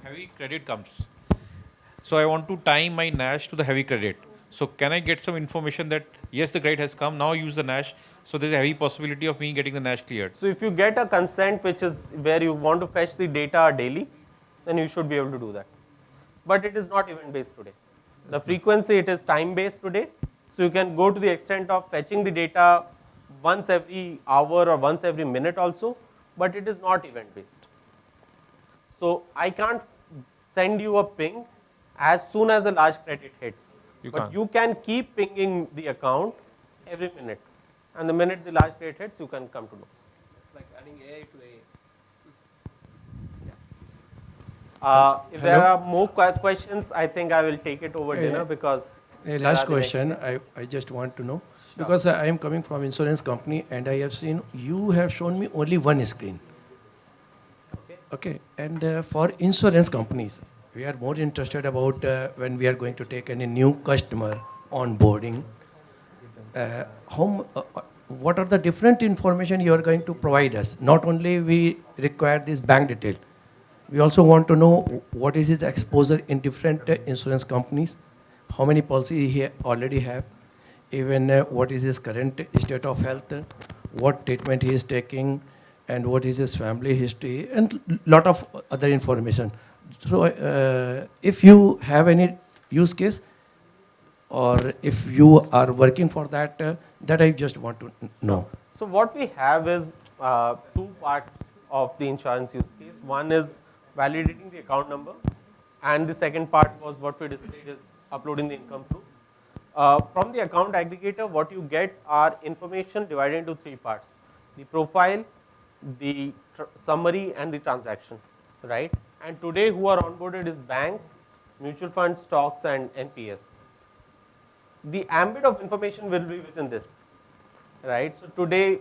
heavy credit comes. So I want to tie my NASH to the heavy credit. So can I get some information that yes, the credit has come, now use the NASH. So there's a heavy possibility of me getting the NASH cleared. So if you get a consent which is where you want to fetch the data daily, then you should be able to do that. But it is not event based today. The frequency, it is time based today. So you can go to the extent of fetching the data once every hour or once every minute also, but it is not event based. So I can't send you a ping as soon as a large credit hits. But you can keep pinging the account every minute. And the minute the large credit hits, you can come to know. Like adding AI to If there are more questions, I think I will take it over dinner because. Last question, I just want to know, because I am coming from insurance company and I have seen you have shown me only one screen. Okay, and for insurance companies, we are more interested about when we are going to take any new customer onboarding. What are the different information you are going to provide us? Not only we require this bank detail, we also want to know what is his exposure in different insurance companies, how many policies he already have, even what is his current state of health, what treatment he is taking, and what is his family history, and lot of other information. So if you have any use case, or if you are working for that, that I just want to know. So what we have is two parts of the insurance use case. One is validating the account number, and the second part was what we displayed is uploading the income proof. From the account aggregator, what you get are information divided into three parts: the profile, the summary, and the transaction, right? And today who are onboarded is banks, mutual funds, stocks, and NPS. The ambit of information will be within this, right? So today,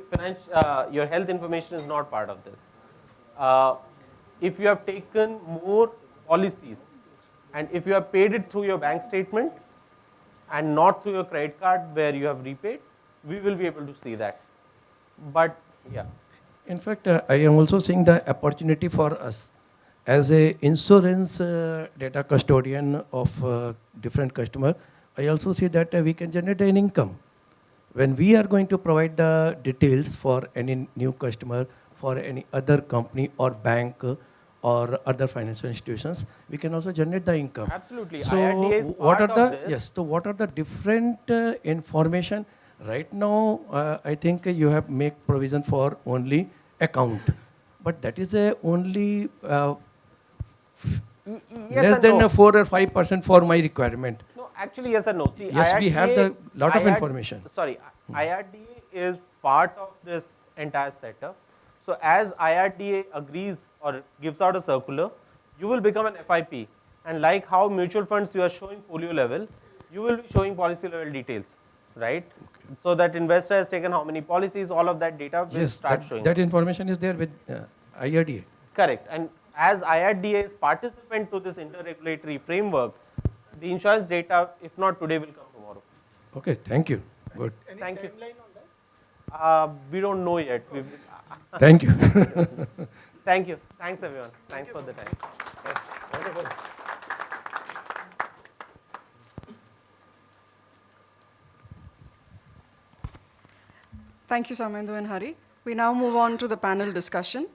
your health information is not part of this. If you have taken more policies, and if you have paid it through your bank statement and not through your credit card where you have repaid, we will be able to see that. But yeah. In fact, I am also seeing the opportunity for us as a insurance data custodian of different customer. I also see that we can generate an income. When we are going to provide the details for any new customer, for any other company or bank or other financial institutions, we can also generate the income. Absolutely. So IRDA is what part are the of this. yes? So what are the different information? Right now, I think you have make provision for only account, but that is only less than 4 or 5% for my requirement. No, actually yes and no. See, yes, IRDA, we have the lot of information. Sorry, IRDA is part of this entire setup. So as IRDA agrees or gives out a circular, you will become an FIP. And like how mutual funds you are showing folio level, you will be showing policy level details, right? Okay. So that investor has taken how many policies, all of that data will start showing. That information is there with IRDA. Correct. And as IRDA is participant to this inter-regulatory framework, the insurance data, if not today, will come tomorrow. Okay, thank you. Good. Any thank you. timeline on that? We don't know yet. Thank you. Thank you. Thanks everyone. Thanks for the time. Wonderful. Thank you, Samendu and Hari. We now move on to the panel discussion.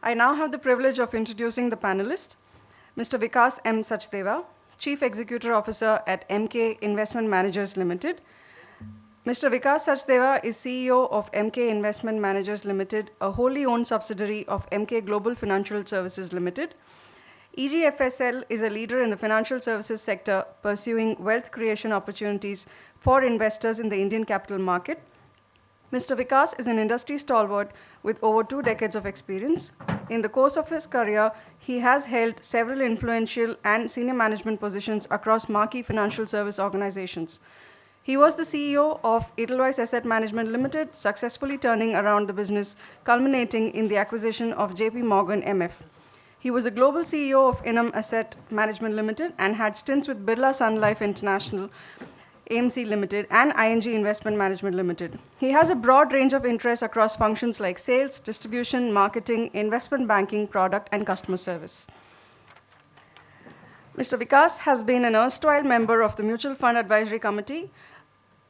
I now have the privilege of introducing the panelists. Mr. Vikas M. Sachdeva, Chief Executive Officer at MK Investment Managers Limited. Mr. Vikas Sachdeva is CEO of MK Investment Managers Limited, a wholly owned subsidiary of MK Global Financial Services Limited. EGFSL is a leader in the financial services sector, pursuing wealth creation opportunities for investors in the Indian capital market. Mr. Vikas is an industry stalwart with over 2 decades of experience. In the course of his career, he has held several influential and senior management positions across marquee financial service organizations. He was the CEO of Edelweiss Asset Management Limited, successfully turning around the business, culminating in the acquisition of JP Morgan MF. He was the global CEO of Inam Asset Management Limited and had stints with Birla Sun Life International, AMC Limited, and ING Investment Management Limited. He has a broad range of interests across functions like sales, distribution, marketing, investment banking, product, and customer service. Mr. Vikas has been an erstwhile member of the Mutual Fund Advisory Committee,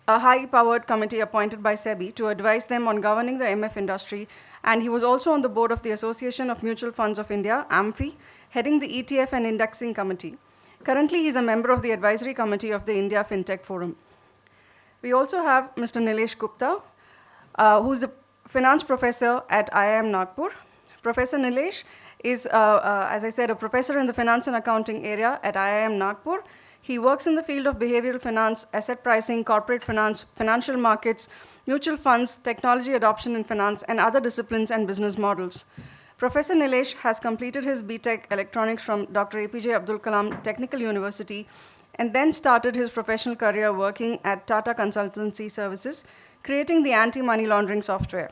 a high-powered committee appointed by SEBI to advise them on governing the MF industry, and he was also on the board of the Association of Mutual Funds of India, AMFI, heading the ETF and Indexing Committee. Currently, he is a member of the Advisory Committee of the India FinTech Forum. We also have Mr. Nilesh Gupta, who's the finance professor at IIM Nagpur. Professor Nilesh is, as I said, a professor in the finance and accounting area at IIM Nagpur. He works in the field of behavioral finance, asset pricing, corporate finance, financial markets, mutual funds, technology adoption in finance, and other disciplines and business models. Professor Nilesh has completed his BTech Electronics from Dr. APJ Abdul Kalam Technical University and then started his professional career working at Tata Consultancy Services, creating the anti-money laundering software.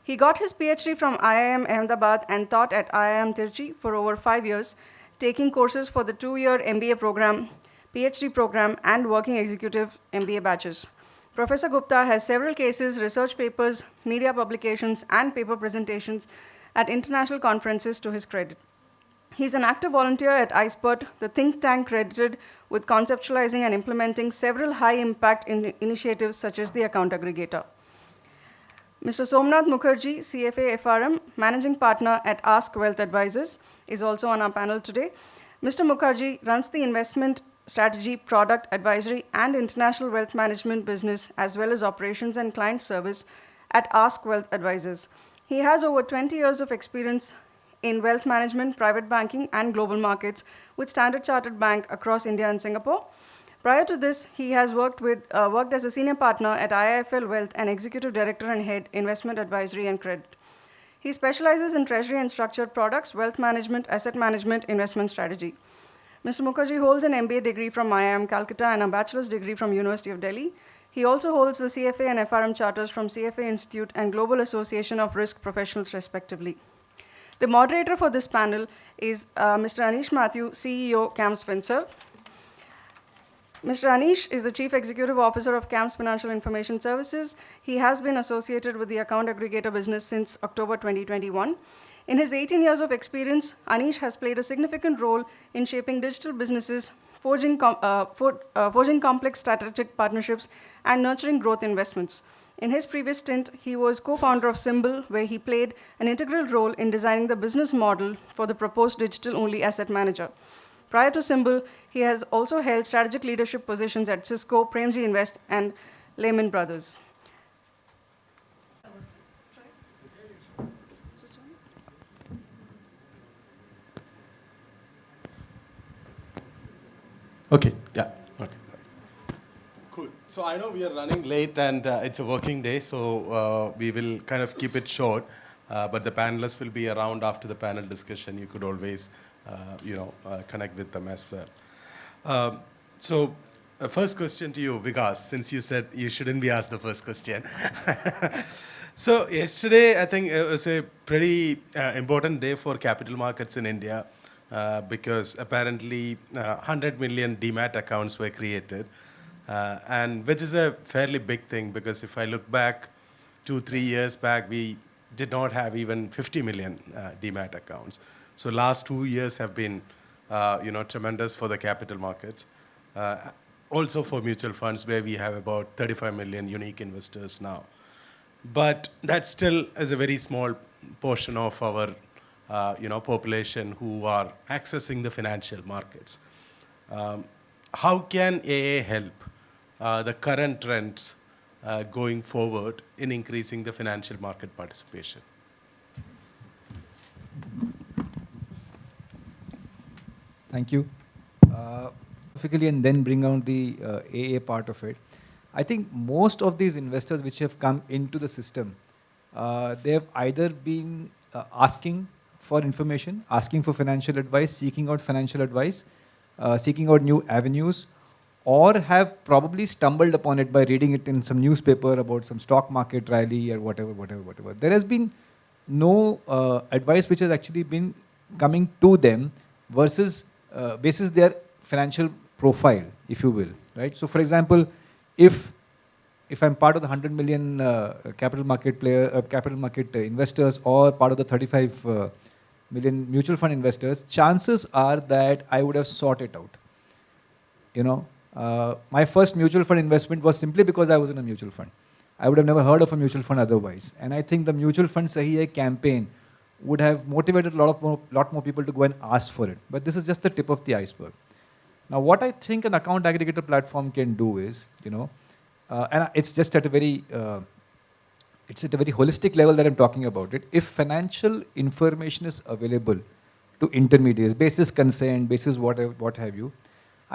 He got his PhD from IIM Ahmedabad and taught at IIM Tirchi for over 5 years, taking courses for the 2-year MBA program, PhD program, and working executive MBA batches. Professor Gupta has several cases, research papers, media publications, and paper presentations at international conferences to his credit. He's an active volunteer at iSpurt, the think tank credited with conceptualizing and implementing several high-impact initiatives such as the account aggregator. Mr. Somnath Mukherjee, CFA FRM, Managing Partner at Ask Wealth Advisors, is also on our panel today. Mr. Mukherjee runs the investment strategy, product advisory, and international wealth management business, as well as operations and client service at Ask Wealth Advisors. He has over 20 years of experience in wealth management, private banking, and global markets with Standard Chartered Bank across India and Singapore. Prior to this, he has worked as a senior partner at IIFL Wealth and executive director and head investment advisory and credit. He specializes in treasury and structured products, wealth management, asset management, investment strategy. Mr. Mukherjee holds an MBA degree from IIM Calcutta and a bachelor's degree from University of Delhi. He also holds the CFA and FRM charters from CFA Institute and Global Association of Risk Professionals, respectively. The moderator for this panel is Mr. Anish Mathew, CEO, CAMS FinServ. Mr. Anish is the Chief Executive Officer of CAMS Financial Information Services. He has been associated with the account aggregator business since October 2021. In his 18 years of experience, Anish has played a significant role in shaping digital businesses, forging complex strategic partnerships, and nurturing growth investments. In his previous stint, he was co-founder of Symbol, where he played an integral role in designing the business model for the proposed digital-only asset manager. Prior to Symbol, he has also held strategic leadership positions at Cisco, Premji Invest, and Lehman Brothers. Okay, yeah. Okay. Cool. So I know we are running late and it's a working day, so we will kind of keep it short. But the panelists will be around after the panel discussion. You could always, connect with them as well. So, first question to you, Vikas, since you said you shouldn't be asked the first question. So yesterday, I think it was a pretty important day for capital markets in India. Because apparently 100 million demat accounts were created, and which is a fairly big thing because if I look back 2-3 years back, we did not have even 50 million demat accounts. So last 2 years have been tremendous for the capital markets. Also for mutual funds where we have about 35 million unique investors now. But that still is a very small portion of our population who are accessing the financial markets. How can AA help the current trends going forward in increasing the financial market participation? Thank you. Specifically, and then bring out the AA part of it. I think most of these investors which have come into the system, they have either been asking for information, asking for financial advice, seeking out financial advice, seeking out new avenues, or have probably stumbled upon it by reading it in some newspaper about some stock market rally or whatever. There has been no advice which has actually been coming to them versus basis their financial profile, if you will, right? So, for example, if I'm part of the 100 million capital market investors or part of the 35 million mutual fund investors, chances are that I would have sought it out. You know, my first mutual fund investment was simply because I was in a mutual fund. I would have never heard of a mutual fund otherwise. And I think the mutual fund Sahi Hai campaign would have motivated a lot more people to go and ask for it. But this is just the tip of the iceberg. Now, what I think an account aggregator platform can do is, and it's just at a very, it's at a very holistic level that I'm talking about it. If financial information is available to intermediaries, basis consent, basis what have you,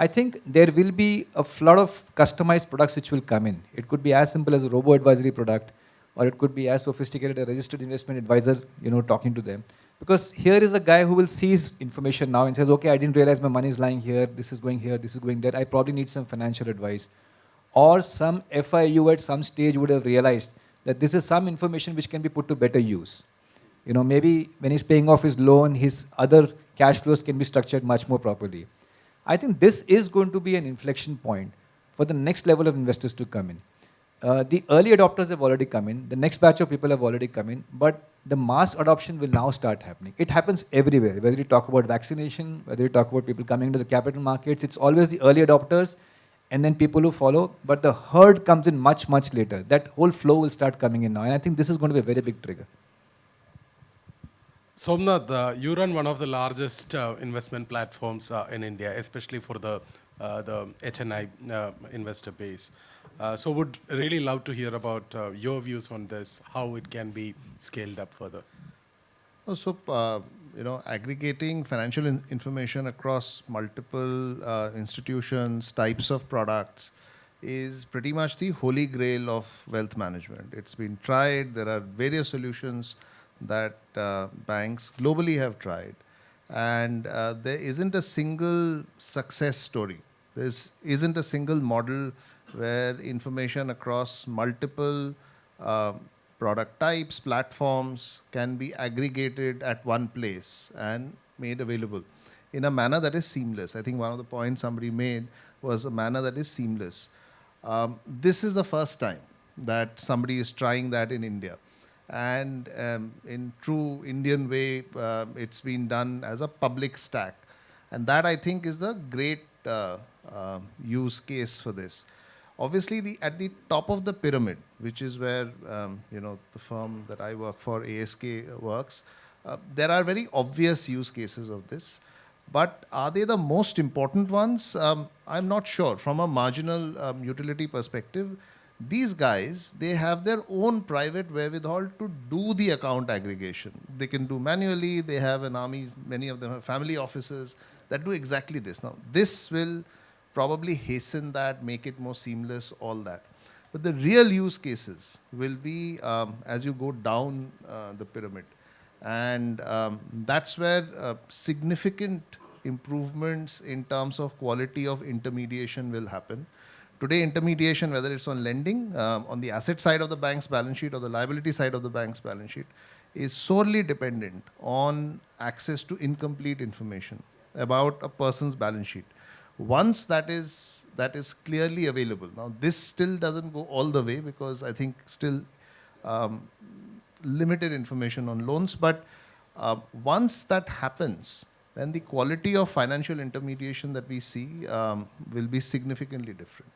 I think there will be a lot of customized products which will come in. It could be as simple as a robo-advisory product, or it could be as sophisticated a registered investment advisor, talking to them. Because here is a guy who will see his information now and says, okay, I didn't realize my money is lying here, this is going here, this is going there, I probably need some financial advice. Or some FIU at some stage would have realized that this is some information which can be put to better use. Maybe when he's paying off his loan, his other cash flows can be structured much more properly. I think this is going to be an inflection point for the next level of investors to come in. The early adopters have already come in, the next batch of people have already come in, but the mass adoption will now start happening. It happens everywhere, whether you talk about vaccination, whether you talk about people coming to the capital markets, it's always the early adopters and then people who follow, but the herd comes in much, much later. That whole flow will start coming in now, and I think this is going to be a very big trigger. Somnath, you run one of the largest investment platforms in India, especially for the HNI investor base. So would really love to hear about your views on this, how it can be scaled up further. Aggregating financial information across multiple institutions, types of products is pretty much the holy grail of wealth management. It's been tried. There are various solutions that banks globally have tried. And there isn't a single success story. There isn't a single model where information across multiple product types, platforms can be aggregated at one place and made available in a manner that is seamless. I think one of the points somebody made was a manner that is seamless. This is the first time that somebody is trying that in India. And in true Indian way, it's been done as a public stack. And that, I think, is the great use case for this. Obviously, at the top of the pyramid, which is where the firm that I work for, ASK, works, there are very obvious use cases of this. But are they the most important ones? I'm not sure. From a marginal utility perspective, these guys, they have their own private wherewithal to do the account aggregation. They can do manually. They have an army. Many of them have family offices that do exactly this. Now, this will probably hasten that, make it more seamless, all that. But the real use cases will be as you go down the pyramid. And that's where significant improvements in terms of quality of intermediation will happen. Today, intermediation, whether it's on lending, on the asset side of the bank's balance sheet or the liability side of the bank's balance sheet, is solely dependent on access to incomplete information about a person's balance sheet. Once that is clearly available, now this still doesn't go all the way because I think still limited information on loans, but once that happens, then the quality of financial intermediation that we see will be significantly different.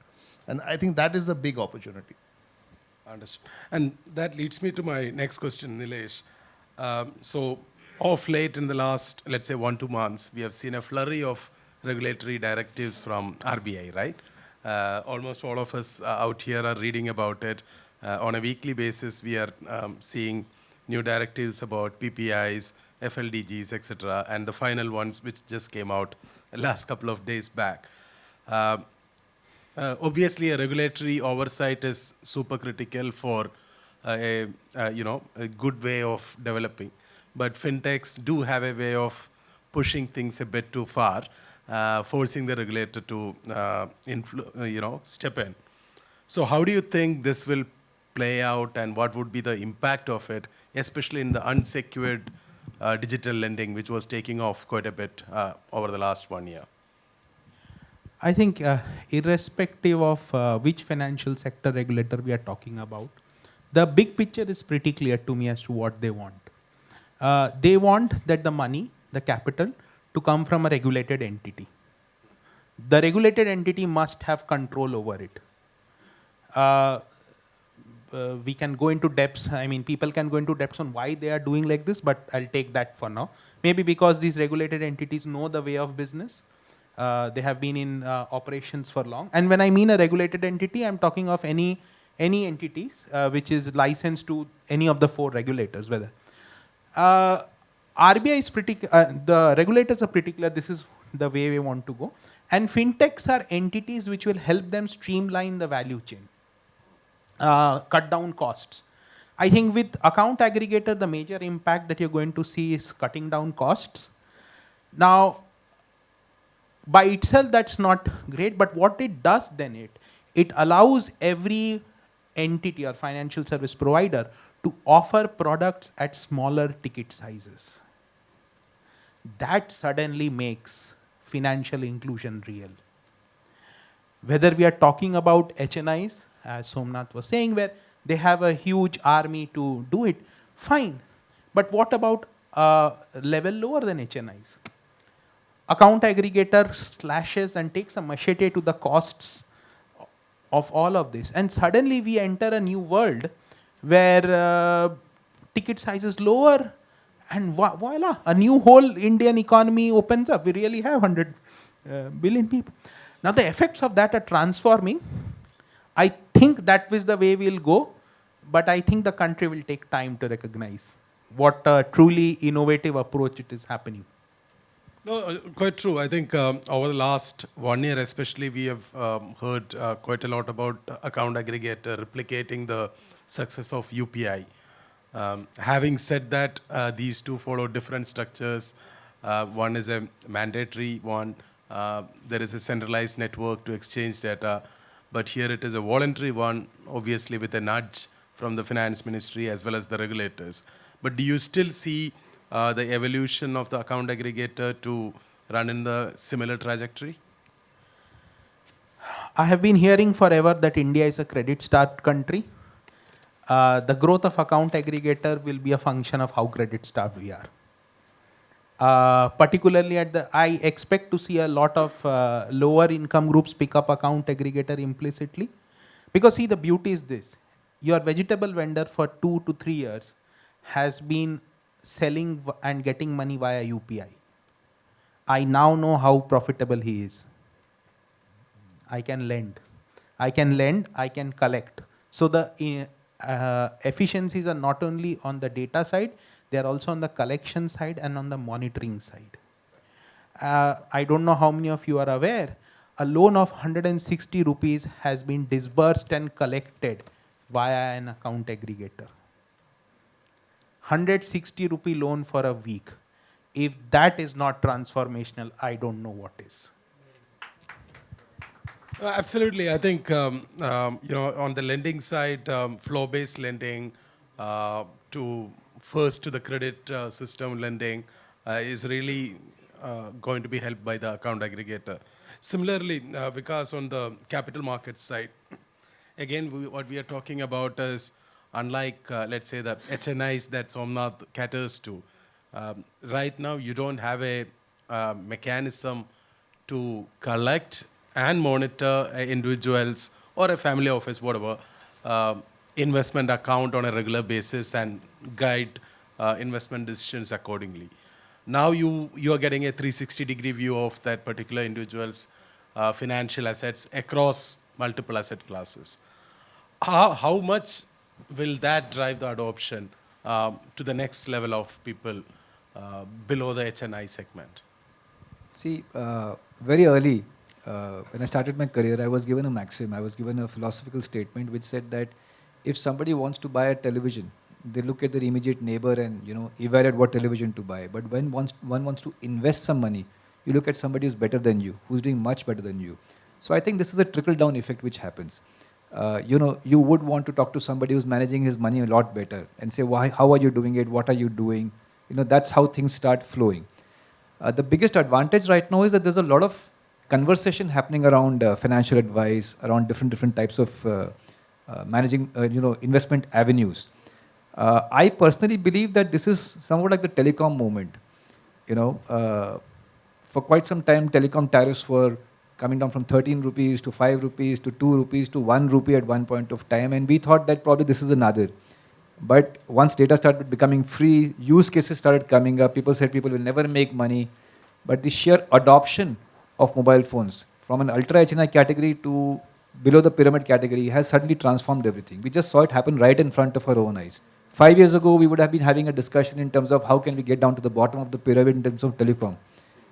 And I think that is the big opportunity. Understood. And that leads me to my next question, Nilesh. So of late in the last, let's say 1-2 months, we have seen a flurry of regulatory directives from RBI, right? Almost all of us out here are reading about it. On a weekly basis, we are seeing new directives about PPIs, FLDGs, etc., and the final ones which just came out the last couple of days back. Obviously, a regulatory oversight is super critical for a good way of developing. But fintechs do have a way of pushing things a bit too far, forcing the regulator to step in. So how do you think this will play out, and what would be the impact of it, especially in the unsecured digital lending, which was taking off quite a bit over the last 1 year? I think irrespective of which financial sector regulator we are talking about, the big picture is pretty clear to me as to what they want. They want that the money, the capital, to come from a regulated entity. The regulated entity must have control over it. We can go into depths. I mean, people can go into depths on why they are doing like this, but I'll take that for now. Maybe because these regulated entities know the way of business. They have been in operations for long. And when I mean a regulated entity, I'm talking of any entities which is licensed to any of the 4 regulators. Whether RBI is pretty, the regulators are pretty clear. This is the way we want to go. And fintechs are entities which will help them streamline the value chain, cut down costs. I think with account aggregator, the major impact that you're going to see is cutting down costs. Now, by itself, that's not great, but what it does then, it allows every entity or financial service provider to offer products at smaller ticket sizes. That suddenly makes financial inclusion real. Whether we are talking about HNIs, as Somnath was saying, where they have a huge army to do it, fine. But what about level lower than HNIs? Account aggregator slashes and takes a machete to the costs of all of this. And suddenly we enter a new world where ticket size is lower, and voila, a new whole Indian economy opens up. We really have 100 billion people. Now the effects of that are transforming. I think that was the way we'll go, but I think the country will take time to recognize what a truly innovative approach it is happening. No, quite true. I think over the last 1 year especially, we have heard quite a lot about account aggregator replicating the success of UPI. Having said that, these two follow different structures. One is a mandatory one. There is a centralized network to exchange data. But here it is a voluntary one, obviously with a nudge from the finance ministry as well as the regulators. But do you still see the evolution of the account aggregator to run in the similar trajectory? I have been hearing forever that India is a credit-starved country. The growth of account aggregator will be a function of how credit-starved we are. Particularly I expect to see a lot of lower income groups pick up account aggregator implicitly. Because see, the beauty is this. Your vegetable vendor for 2 to 3 years has been selling and getting money via UPI. I now know how profitable he is. I can lend, I can collect. So the efficiencies are not only on the data side, they are also on the collection side and on the monitoring side. I don't know how many of you are aware, a loan of 160 rupees has been disbursed and collected via an account aggregator. 160 rupee loan for a week. If that is not transformational, I don't know what is. Absolutely. I think on the lending side, flow-based lending to the credit system lending is really going to be helped by the account aggregator. Similarly, Vikas, on the capital markets side, again, what we are talking about is unlike, let's say, the HNIs that Somnath caters to. Right now, you don't have a mechanism to collect and monitor individuals or a family office, whatever, investment account on a regular basis and guide investment decisions accordingly. Now you are getting a 360-degree view of that particular individual's financial assets across multiple asset classes. How much will that drive the adoption to the next level of people below the HNI segment? See, very early, when I started my career, I was given a maxim, I was given a philosophical statement which said that if somebody wants to buy a television, they look at their immediate neighbor and evaluate what television to buy. But when one wants to invest some money, you look at somebody who's better than you, who's doing much better than you. So I think this is a trickle-down effect which happens. You would want to talk to somebody who's managing his money a lot better and say, why, how are you doing it? What are you doing? That's how things start flowing. The biggest advantage right now is that there's a lot of conversation happening around financial advice, around different types of managing, investment avenues. I personally believe that this is somewhat like the telecom movement. For quite some time, telecom tariffs were coming down from 13 rupees to 5 rupees to 2 rupees to 1 rupee at one point of time, and we thought that probably this is another. But once data started becoming free, use cases started coming up. People said people will never make money. But the sheer adoption of mobile phones from an ultra HNI category to below the pyramid category has suddenly transformed everything. We just saw it happen right in front of our own eyes. 5 years ago, we would have been having a discussion in terms of how can we get down to the bottom of the pyramid in terms of telecom.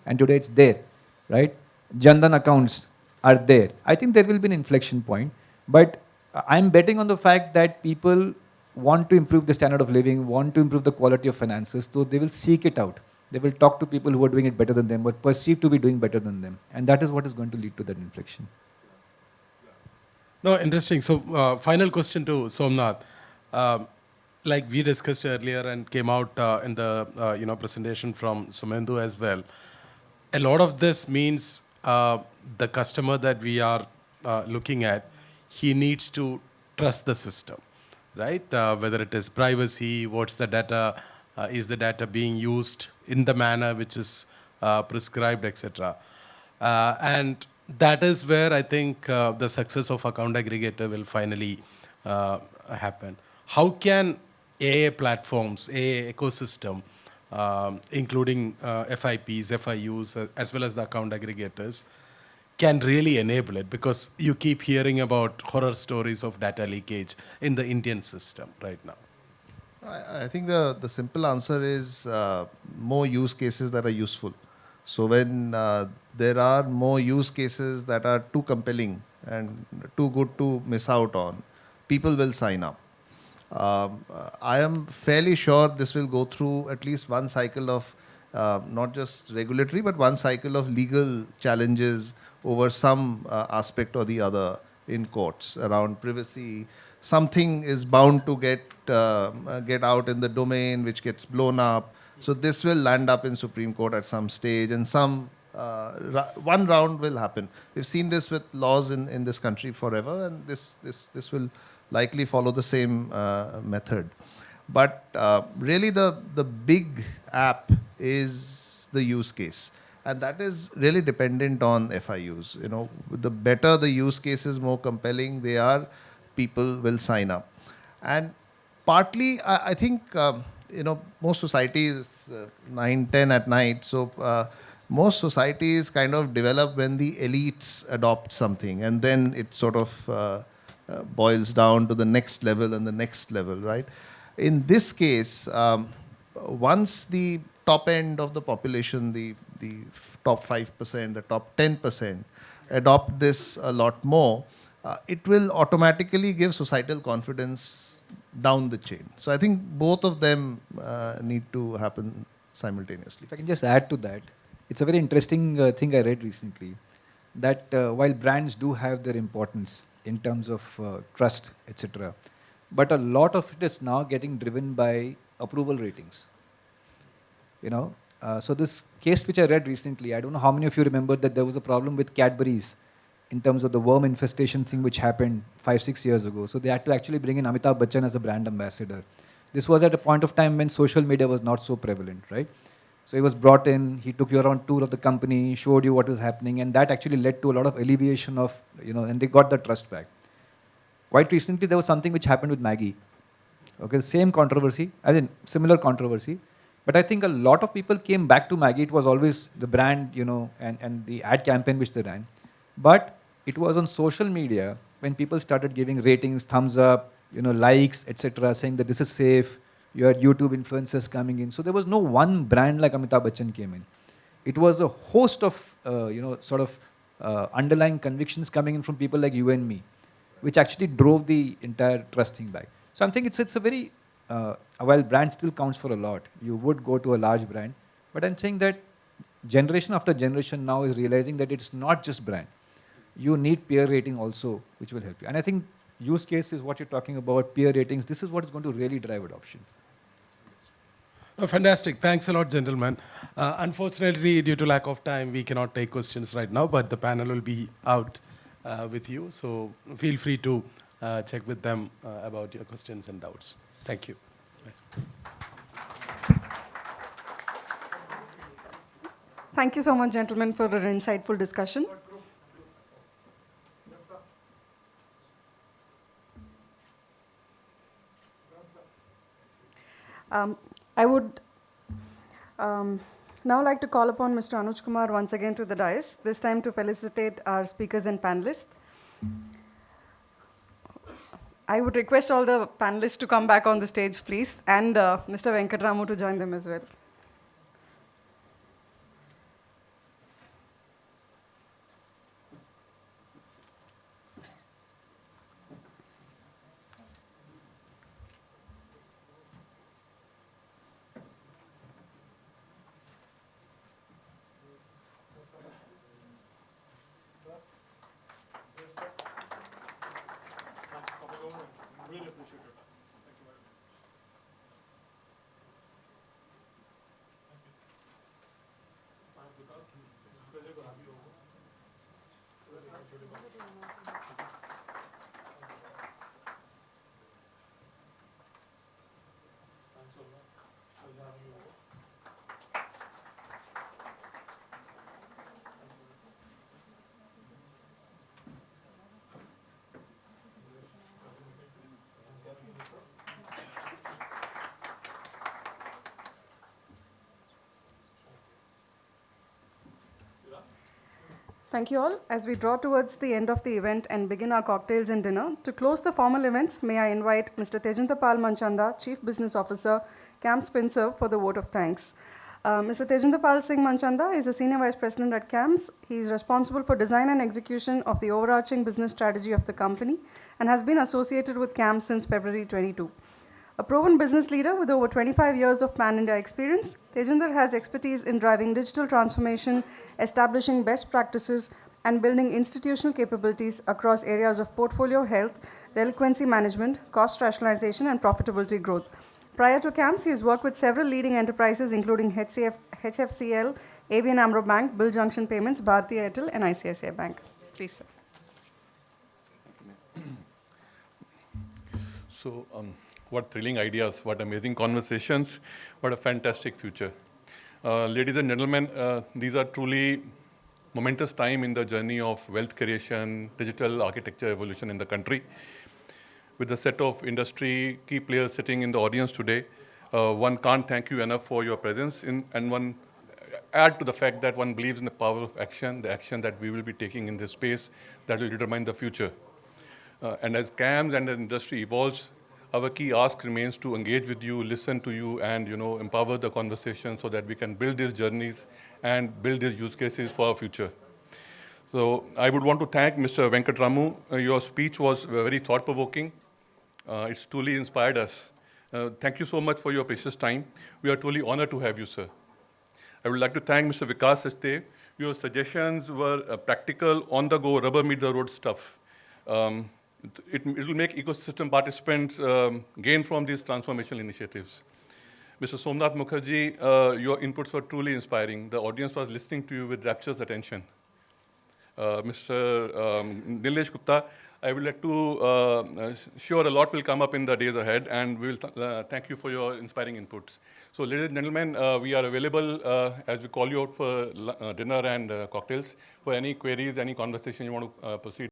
And today it's there, right? Jandan accounts are there. I think there will be an inflection point. But I'm betting on the fact that people want to improve the standard of living, want to improve the quality of finances, so they will seek it out. They will talk to people who are doing it better than them or perceived to be doing better than them. And that is what is going to lead to that inflection. No, interesting. So, final question to Somnath. Like we discussed earlier and came out in the presentation from Sumendu as well. A lot of this means the customer that we are looking at, he needs to trust the system, right? Whether it is privacy, what's the data, is the data being used in the manner which is prescribed, etc. And that is where I think the success of account aggregator will finally happen. How can AA platforms, AA ecosystem, including FIPs, FIUs, as well as the account aggregators, can really enable it? Because you keep hearing about horror stories of data leakage in the Indian system right now. I think the simple answer is more use cases that are useful. So when there are more use cases that are too compelling and too good to miss out on, people will sign up. I am fairly sure this will go through at least one cycle of not just regulatory, but one cycle of legal challenges over some aspect or the other in courts around privacy. Something is bound to get out in the domain, which gets blown up. So this will land up in Supreme Court at some stage, and one round will happen. We've seen this with laws in this country forever, and this will likely follow the same method. But really the big app is the use case. And that is really dependent on FIUs. The better the use case is, more compelling they are, people will sign up. And partly, I think, most societies, 9, 10 at night, so most societies kind of develop when the elites adopt something, and then it sort of boils down to the next level and the next level, right? In this case, once the top end of the population, the top 5%, the top 10% adopt this a lot more, it will automatically give societal confidence down the chain. So I think both of them need to happen simultaneously. If I can just add to that, it's a very interesting thing I read recently, that while brands do have their importance in terms of trust, etc., but a lot of it is now getting driven by approval ratings. So this case which I read recently, I don't know how many of you remember that there was a problem with Cadbury's in terms of the worm infestation thing which happened 5-6 years ago. So they had to actually bring in Amitabh Bachchan as a brand ambassador. This was at a point of time when social media was not so prevalent, right? So he was brought in, he took you around tour of the company, showed you what was happening, and that actually led to a lot of alleviation of, and they got the trust back. Quite recently, there was something which happened with Maggie. Okay, the same controversy, similar controversy. But I think a lot of people came back to Maggie. It was always the brand, and the ad campaign which they ran. But it was on social media when people started giving ratings, thumbs up, likes, etc., saying that this is safe. You had YouTube influencers coming in. So there was no one brand like Amitabh Bachchan came in. It was a host of, underlying convictions coming in from people like you and me, which actually drove the entire trust thing back. So I'm thinking it's a very, while brand still counts for a lot, you would go to a large brand, but I'm saying that generation after generation now is realizing that it's not just brand. You need peer rating also, which will help you. And I think use case is what you're talking about, peer ratings. This is what is going to really drive adoption. Oh, fantastic. Thanks a lot, gentlemen. Unfortunately, due to lack of time, we cannot take questions right now, but the panel will be out with you. So feel free to check with them about your questions and doubts. Thank you. Thank you so much, gentlemen, for an insightful discussion. I would now like to call upon Mr. Anuj Kumar once again to the dais, this time to felicitate our speakers and panelists. I would request all the panelists to come back on the stage, please, and Mr. Venkatramu to join them as well. Thank you all. As we draw towards the end of the event and begin our cocktails and dinner, to close the formal event, may I invite Mr. Tejantapal Manchanda, Chief Business Officer, CAMS FinServ, for the vote of thanks. Mr. Tejantapal Singh Manchanda is a Senior Vice President at CAMS. He is responsible for design and execution of the overarching business strategy of the company and has been associated with CAMS since February 22. A proven business leader with over 25 years of pan-India experience, Tejinder has expertise in driving digital transformation, establishing best practices, and building institutional capabilities across areas of portfolio health, delinquency management, cost rationalization, and profitability growth. Prior to CAMS, he has worked with several leading enterprises, including HFCL, ABN AMRO Bank, Bill Junction Payments, Bharti Airtel, and ICICI Bank. Please, sir. So, what thrilling ideas, what amazing conversations, what a fantastic future. Ladies and gentlemen, these are truly momentous time in the journey of wealth creation, digital architecture evolution in the country. With a set of industry key players sitting in the audience today, one can't thank you enough for your presence and one add to the fact that one believes in the power of action, the action that we will be taking in this space that will determine the future. And as CAMS and the industry evolves, our key ask remains to engage with you, listen to you, and empower the conversation so that we can build these journeys and build these use cases for our future. So I would want to thank Mr. Venkatramu. Your speech was very thought-provoking. It's truly inspired us. Thank you so much for your precious time. We are truly honored to have you, sir. I would like to thank Mr. Vikas Sachdev. Your suggestions were practical, on-the-go, rubber-meet-the-road stuff. It will make ecosystem participants gain from these transformational initiatives. Mr. Somnath Mukherjee, your inputs were truly inspiring. The audience was listening to you with rapturous attention. Mr. Nilesh Gupta, I would like to sure a lot will come up in the days ahead, and we will thank you for your inspiring inputs. So, ladies and gentlemen, we are available as we call you out for dinner and cocktails. For any queries, any conversation you want to proceed.